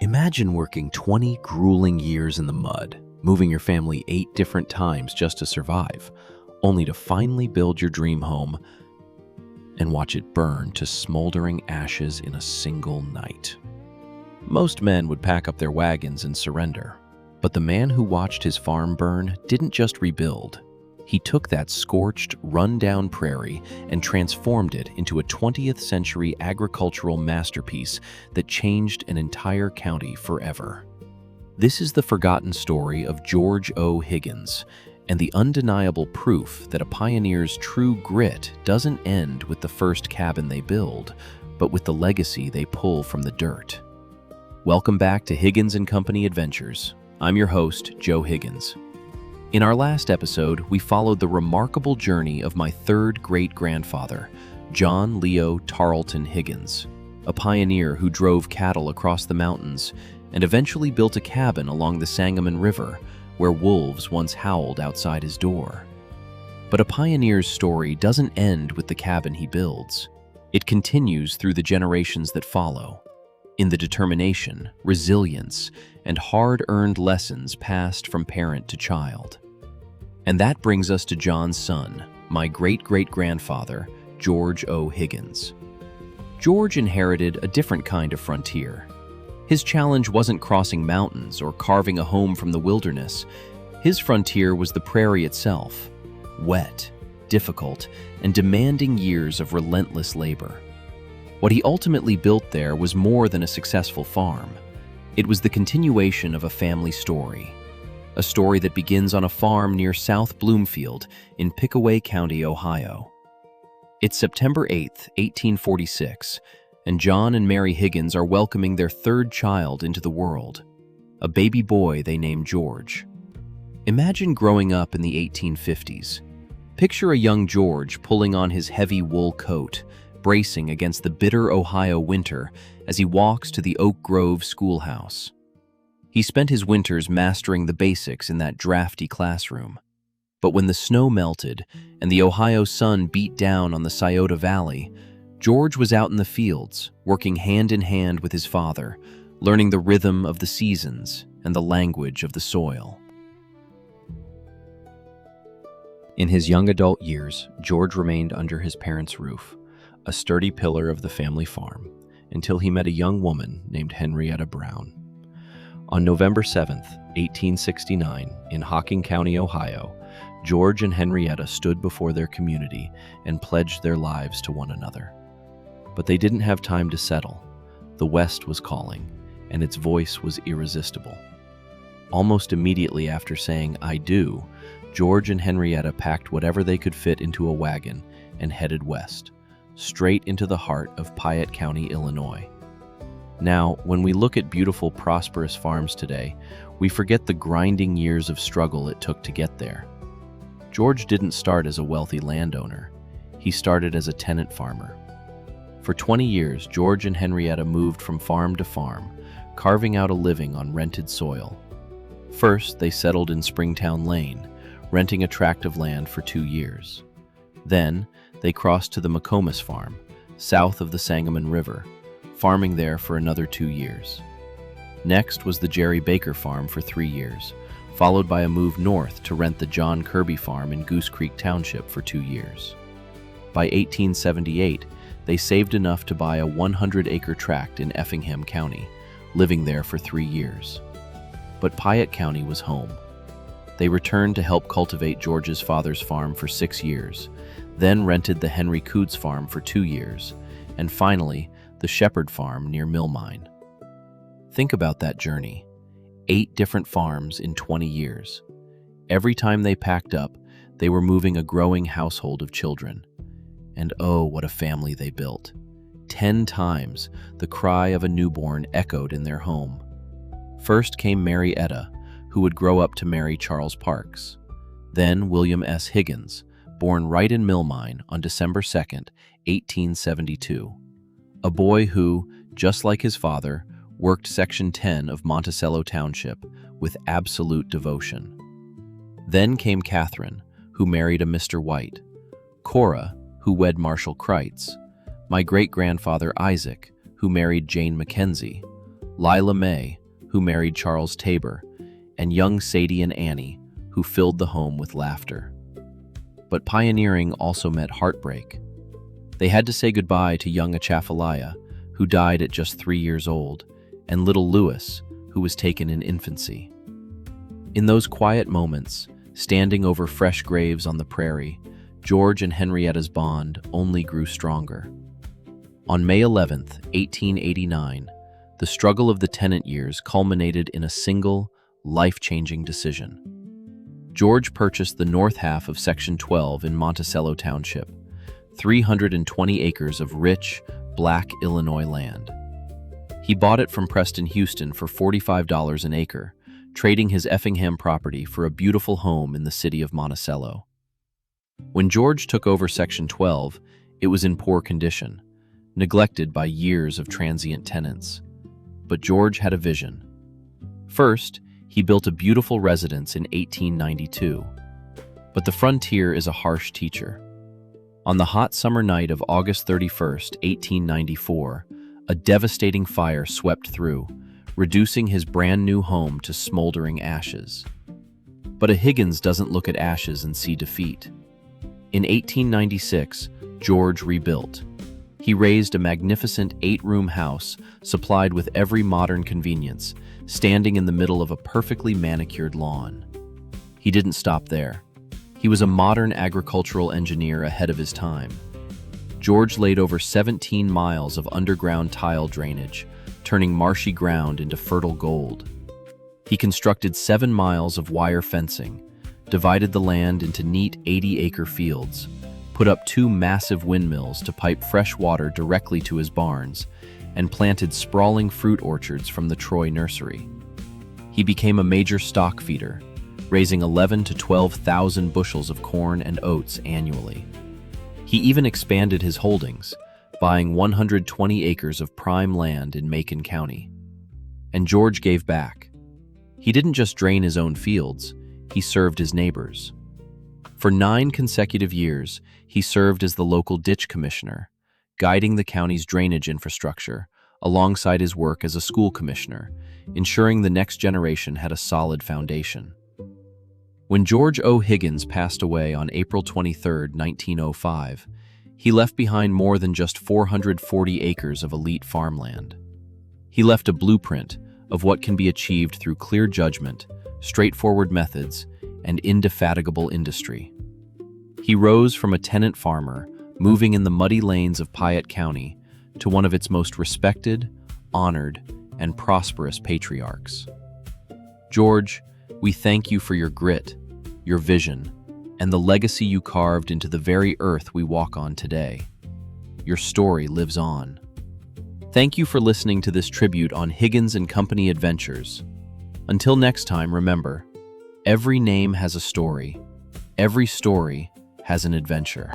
Imagine working 20 grueling years in the mud, moving your family 8 different times just to survive, only to finally build your dream home and watch it burn to smoldering ashes in a single night. Most men would pack up their wagons and surrender, but the man who watched his farm burn didn't just rebuild. He took that scorched, run-down prairie and transformed it into a 20th century agricultural masterpiece that changed an entire county forever. This is the forgotten story of George O. Higgins, and the undeniable proof that a pioneer's true grit doesn't end with the first cabin they build, but with the legacy they pull from the dirt. Welcome back to Higgins Company Adventures. I'm your host, Joe Higgins. In our last episode, we followed the remarkable journey of my third great-grandfather, John Leo Tarleton Higgins, a pioneer who drove cattle across the mountains and eventually built a cabin along the Sangamon River where wolves once howled outside his door. But a pioneer's story doesn't end with the cabin he builds. It continues through the generations that follow, in the determination, resilience, and hard-earned lessons passed from parent to child. And that brings us to John's son, my great-great-grandfather, George O. Higgins. George inherited a different kind of frontier. His challenge wasn't crossing mountains or carving a home from the wilderness. His frontier was the prairie itself, wet, difficult, and demanding years of relentless labor. What he ultimately built there was more than a successful farm. It was the continuation of a family story, a story that begins on a farm near South Bloomfield in Pickaway County, Ohio. It's September 8th, 1846, and John and Mary Higgins are welcoming their third child into the world, a baby boy they named George. Imagine growing up in the 1850s. Picture a young George pulling on his heavy wool coat, bracing against the bitter Ohio winter as he walks to the Oak Grove schoolhouse. He spent his winters mastering the basics in that drafty classroom. But when the snow melted and the Ohio sun beat down on the Scioto Valley, George was out in the fields, working hand in hand with his father, learning the rhythm of the seasons and the language of the soil. In his young adult years, George remained under his parents' roof, a sturdy pillar of the family farm, until he met a young woman named Henrietta Brown. On November 7th, 1869, in Hocking County, Ohio, George and Henrietta stood before their community and pledged their lives to one another. But they didn't have time to settle. The West was calling, and its voice was irresistible. Almost immediately after saying, "I do," George and Henrietta packed whatever they could fit into a wagon and headed west, straight into the heart of Piatt County, Illinois. Now, when we look at beautiful, prosperous farms today, we forget the grinding years of struggle it took to get there. George didn't start as a wealthy landowner. He started as a tenant farmer. For 20 years, George and Henrietta moved from farm to farm, carving out a living on rented soil. First, they settled in Springtown Lane, renting a tract of land for 2 years. Then, they crossed to the McComas farm, south of the Sangamon River, farming there for another 2 years. Next was the Jerry Baker farm for 3 years, followed by a move north to rent the John Kirby farm in Goose Creek Township for 2 years. By 1878, they saved enough to buy a 100-acre tract in Effingham County, living there for 3 years. But Piatt County was home. They returned to help cultivate George's father's farm for 6 years, then rented the Henry Coots farm for 2 years, and finally, the Shepherd farm near Millmine. Think about that journey. 8 different farms in 20 years. Every time they packed up, they were moving a growing household of children. And oh, what a family they built. 10 times, the cry of a newborn echoed in their home. First came Mary Etta, who would grow up to marry Charles Parks. Then William S. Higgins, born right in Millmine on December 2nd, 1872. A boy who, just like his father, worked Section 10 of Monticello Township with absolute devotion. Then came Catherine, who married a Mr. White, Cora, who wed Marshall Kreitz, my great-grandfather Isaac, who married Jane Mackenzie, Lila May, who married Charles Tabor, and young Sadie and Annie, who filled the home with laughter. But pioneering also meant heartbreak. They had to say goodbye to young Atchafalaya, who died at just 3 years old, and little Louis, who was taken in infancy. In those quiet moments, standing over fresh graves on the prairie, George and Henrietta's bond only grew stronger. On May 11, 1889, the struggle of the Tenant years culminated in a single, life-changing decision. George purchased the north half of Section 12 in Monticello Township, 320 acres of rich, black Illinois land. He bought it from Preston Houston for $45 an acre, trading his Effingham property for a beautiful home in the city of Monticello. When George took over Section 12, it was in poor condition, neglected by years of transient tenants. But George had a vision. First, he built a beautiful residence in 1892. But the frontier is a harsh teacher. On the hot summer night of August 31st, 1894, a devastating fire swept through, reducing his brand new home to smoldering ashes. But a Higgins doesn't look at ashes and see defeat. In 1896, George rebuilt. He raised a magnificent 8-room house supplied with every modern convenience, standing in the middle of a perfectly manicured lawn. He didn't stop there. He was a modern agricultural engineer ahead of his time. George laid over 17 miles of underground tile drainage, turning marshy ground into fertile gold. He constructed 7 miles of wire fencing, divided the land into neat 80-acre fields, put up 2 massive windmills to pipe fresh water directly to his barns, and planted sprawling fruit orchards from the Troy nursery. He became a major stock feeder, raising 11,000 to 12,000 bushels of corn and oats annually. He even expanded his holdings, buying 120 acres of prime land in Macon County. And George gave back. He didn't just drain his own fields, he served his neighbors. For 9 consecutive years, he served as the local ditch commissioner, guiding the county's drainage infrastructure alongside his work as a school commissioner, ensuring the next generation had a solid foundation. When George O. Higgins passed away on April 23, 1905, he left behind more than just 440 acres of elite farmland. He left a blueprint of what can be achieved through clear judgment, straightforward methods, and indefatigable industry. He rose from a tenant farmer, moving in the muddy lanes of Piatt County, to one of its most respected, honored, and prosperous patriarchs. George, we thank you for your grit, your vision, and the legacy you carved into the very earth we walk on today. Your story lives on. Thank you for listening to this tribute on Higgins Company Adventures. Until next time, remember, every name has a story. Every story has an adventure.